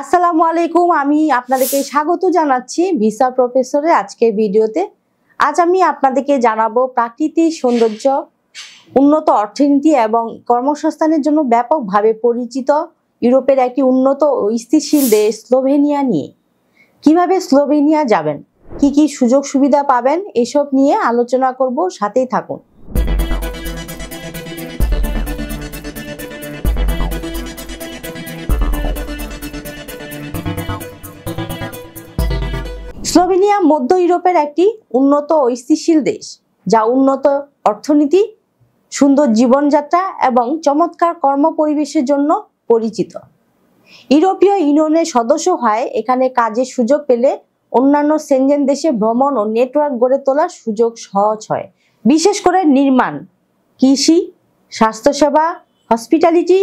আসসালামু আলাইকুম, আমি আপনাদেরকে স্বাগত জানাচ্ছি ভিসা প্রফেসরের আজকের ভিডিওতে। আজ আমি আপনাদেরকে জানাবো প্রাকৃতিক সৌন্দর্য, উন্নত অর্থনীতি এবং কর্মসংস্থানের জন্য ব্যাপকভাবে পরিচিত ইউরোপের একটি উন্নত ও স্থিতিশীল দেশ স্লোভেনিয়া নিয়ে। কিভাবে স্লোভেনিয়া যাবেন, কি কি সুযোগ সুবিধা পাবেন, এসব নিয়ে আলোচনা করব, সাথেই থাকুন। স্লোভেনিয়া মধ্য ইউরোপের একটি উন্নত ও স্থিতিশীল দেশ, যা উন্নত অর্থনীতি, সুন্দর জীবনযাত্রা এবং চমৎকার কর্মপরিবেশের জন্য পরিচিত। ইউরোপীয় ইউনিয়নের সদস্য হয় এখানে কাজের সুযোগ পেলে অন্যান্য সেনজেন দেশে ভ্রমণ ও নেটওয়ার্ক গড়ে তোলার সুযোগ সহজ হয়। বিশেষ করে নির্মাণ, কৃষি, স্বাস্থ্যসেবা, হসপিটালিটি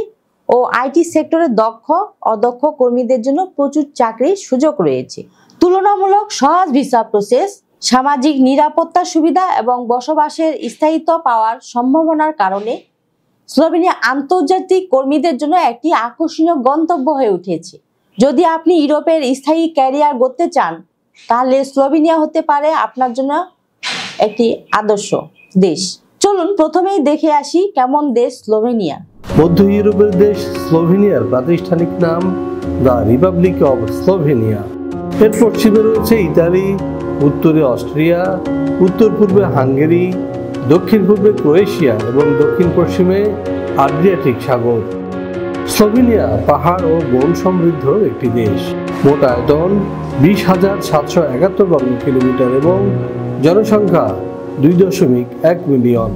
ও আইটি সেক্টরে দক্ষ অদক্ষ কর্মীদের জন্য প্রচুর চাকরির সুযোগ রয়েছে। তুলনামূলক সহজ ভিসা প্রসেস, সামাজিক নিরাপত্তা সুবিধা এবং বসবাসের স্থায়িত্ব পাওয়ার সম্ভাবনার কারণে স্লোভেনিয়া আন্তর্জাতিক কর্মীদের জন্য একটি আকর্ষণীয় গন্তব্য হয়ে উঠেছে। যদি আপনি ইউরোপের স্থায়ী ক্যারিয়ার গড়তে চান, তাহলে স্লোভেনিয়া হতে পারে আপনার জন্য একটি আদর্শ দেশ। চলুন প্রথমেই দেখে আসি কেমন দেশ স্লোভেনিয়া। মধ্য ইউরোপের দেশ স্লোভেনিয়ার প্রাতিষ্ঠানিক নাম দ্য রিপাবলিক অব স্লোভেনিয়া। এর পশ্চিমে রয়েছে ইতালি, উত্তরে অস্ট্রিয়া, উত্তর পূর্বে হাঙ্গেরি, দক্ষিণ পূর্বে ক্রোয়েশিয়া এবং দক্ষিণ পশ্চিমে আড্রিয়াটিক সাগর। স্লোভেনিয়া পাহাড় ও বন সমৃদ্ধ একটি দেশ। মোট আয়তন 20,771 বর্গ কিলোমিটার এবং জনসংখ্যা 2.1 মিলিয়ন।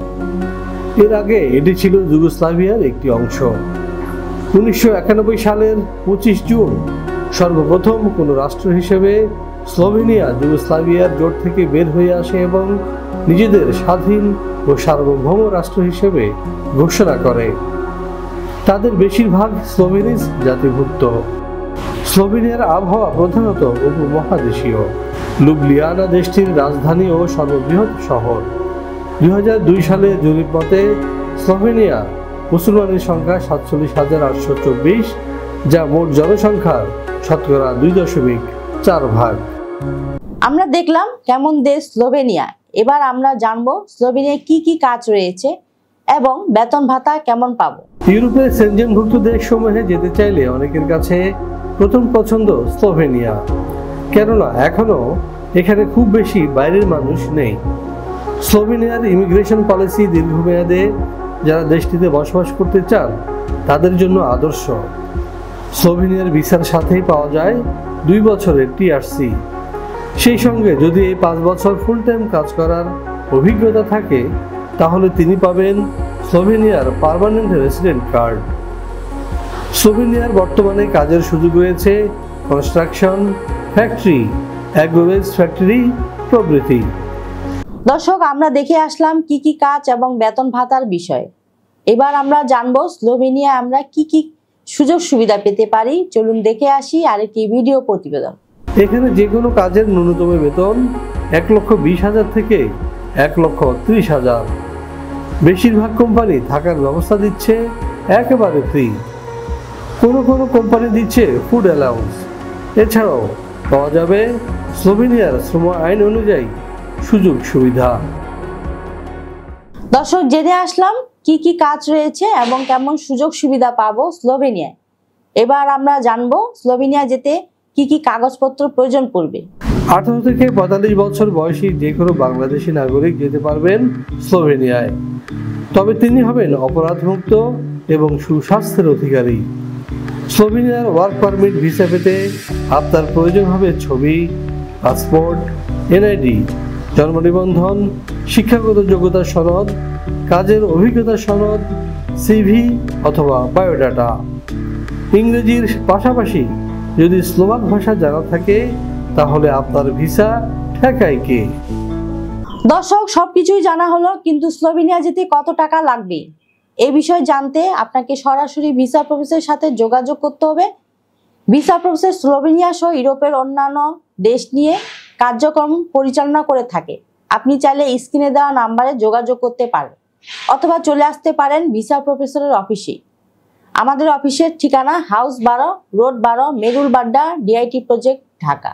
এর আগে এটি ছিল যুগোস্লাভিয়ার একটি অংশ। 1991 সালের 25 জুন সর্বপ্রথম কোনো রাষ্ট্র হিসেবে স্লোভেনিয়া যুগোস্লাভিয়ার জোট থেকে বের হয়ে আসে এবং নিজেদের স্বাধীন ও সার্বভৌম রাষ্ট্র হিসেবে ঘোষণা করে। তাদের বেশিরভাগ স্লোভেনিজ জাতিভুক্ত। স্লোভেনিয়ার আবহাওয়া প্রধানত উপমহাদেশীয়। লুবলিয়ানা দেশটির রাজধানী ও সর্ববৃহৎ শহর। 2002 সালে জরিপ মতে স্লোভেনিয়া মুসলমানের সংখ্যা 47,824, যা মোট জনসংখ্যার শতকরা 2.4 ভাগ। আমরা দেখলাম কেমন দেশ স্লোভেনিয়া। এবার আমরা জানবো স্লোভেনিয়ায় কি কি কাজ রয়েছে এবং বেতন ভাতা কেমন পাবো। ইউরোপের সেনজেনভুক্ত দেশসমূহে যেতে চাইলে অনেকের কাছে প্রথম পছন্দ স্লোভেনিয়া, কেননা এখনো এখানে খুব বেশি বাইরের মানুষ নেই। স্লোভেনিয়ার ইমিগ্রেশন পলিসি দীর্ঘমেয়াদে যারা দেশটিতে বসবাস করতে চান তাদের জন্য আদর্শ। স্লোভেনিয়ার ভিসার সাথেই পাওয়া যায় 2 বছরের টিআরসি। সেই সঙ্গে যদি এই 5 বছর ফুল টাইম কাজ করার অভিজ্ঞতা থাকে তাহলে তিনি পাবেন স্লোভেনিয়ার পার্মানেন্ট রেসিডেন্ট কার্ড। স্লোভেনিয়ার বর্তমানে কাজের সুযোগ রয়েছে কনস্ট্রাকশন, ফ্যাক্টরি, অ্যাগ্রোভেজ ফ্যাক্টরি প্রভৃতি। দর্শক, আমরা দেখে আসলাম কি কি কাজ এবং বেতন ভাতার বিষয়। এবার আমরা জানবো স্লোভেনিয়া আমরা কি কি সুযোগ সুবিধা পেতে পারি। চলুন দেখে আসি আরেকটি ভিডিও প্রতিবেদন। এখানে যে কোনো কাজের ন্যূনতম বেতন 1,20,000 থেকে 1,30,000। বেশিরভাগ কোম্পানি থাকার ব্যবস্থা দিচ্ছে একেবারে ফ্রি। কোনো কোনো কোম্পানি দিচ্ছে ফুড অ্যালাউন্স। এছাড়াও পাওয়া যাবে স্লোভেনিয়ার শ্রম আইন অনুযায়ী সুযোগ সুবিধা। দর্শক, জেনে আসলাম কি কি কাজ রয়েছে এবং কেমন সুযোগ সুবিধা পাবো স্লোভেনিয়ায়। এবার আমরা জানবো স্লোভেনিয়া যেতে কি কি কাগজপত্র প্রয়োজন পড়বে। 18 থেকে 45 বছর বয়সী যে কোনো বাংলাদেশি নাগরিক যেতে পারবেন স্লোভেনিয়ায়, তবে তিনি হবেন অপরাধমুক্ত এবং সুস্বাস্থ্যের অধিকারী। স্লোভেনিয়ার ওয়ার্ক পারমিট ভিসা পেতে আপনার প্রয়োজন হবে ছবি, পাসপোর্ট, এনআইডি, জন্ম নিবন্ধন, শিক্ষাগত যোগ্যতা সনদ, কাজের অভিজ্ঞতা সনদ, সিভি অথবা বায়োডাটা। ইংরেজির পাশাপাশি যদি স্লোভাক ভাষা জানা থাকে তাহলে আপনার ভিসা ঠেকায় কে। দর্শক, সবকিছুই জানা হলো, কিন্তু স্লোভেনিয়া যেতে কত টাকা লাগবে এই বিষয়ে জানতে আপনাকে সরাসরি ভিসা প্রফেসরের সাথে যোগাযোগ করতে হবে। ভিসা প্রফেসর স্লোভেনিয়া সহ ইউরোপের অন্যান্য দেশ নিয়ে কার্যক্রম পরিচালনা করে থাকে। আপনি চাইলে স্ক্রিনে দেওয়া নাম্বারে যোগাযোগ করতে পারেন অথবা চলে আসতে পারেন ভিসা প্রফেসরের অফিসে। আমাদের অফিসের ঠিকানা house 12, road 12, Merul Badda, DIT project, Dhaka.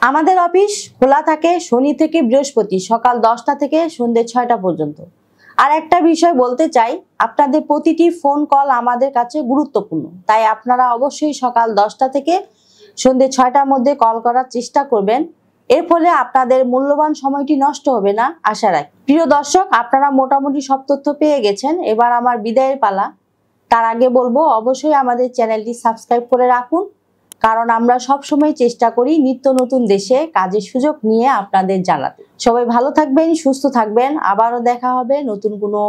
আমাদের অফিস খোলা থাকে শনি থেকে বৃহস্পতি সকাল 10টা থেকে সন্ধ্যে 6টা পর্যন্ত। আর একটা বিষয় বলতে চাই, আপনাদের প্রতিটি ফোন কল আমাদের কাছে গুরুত্বপূর্ণ, তাই আপনারা অবশ্যই সকাল 10টা থেকে সন্ধ্যে 6টার মধ্যে কল করার চেষ্টা করবেন। এর ফলে আপনাদের মূল্যবান সময়টি নষ্ট হবে না আশা রাখি। প্রিয় দর্শক, আপনারা মোটামুটি সব তথ্য পেয়ে গেছেন, এবার আমার বিদায়ের পালা। তার আগে বলবো অবশ্যই আমাদের চ্যানেলটি সাবস্ক্রাইব করে রাখুন, কারণ আমরা সবসময় চেষ্টা করি নিত্য নতুন দেশে কাজের সুযোগ নিয়ে আপনাদের জানাতে। সবাই ভালো থাকবেন, সুস্থ থাকবেন, আবারও দেখা হবে নতুন কোনো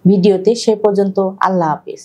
ভিডিওতে। সে পর্যন্ত আল্লাহ হাফেজ।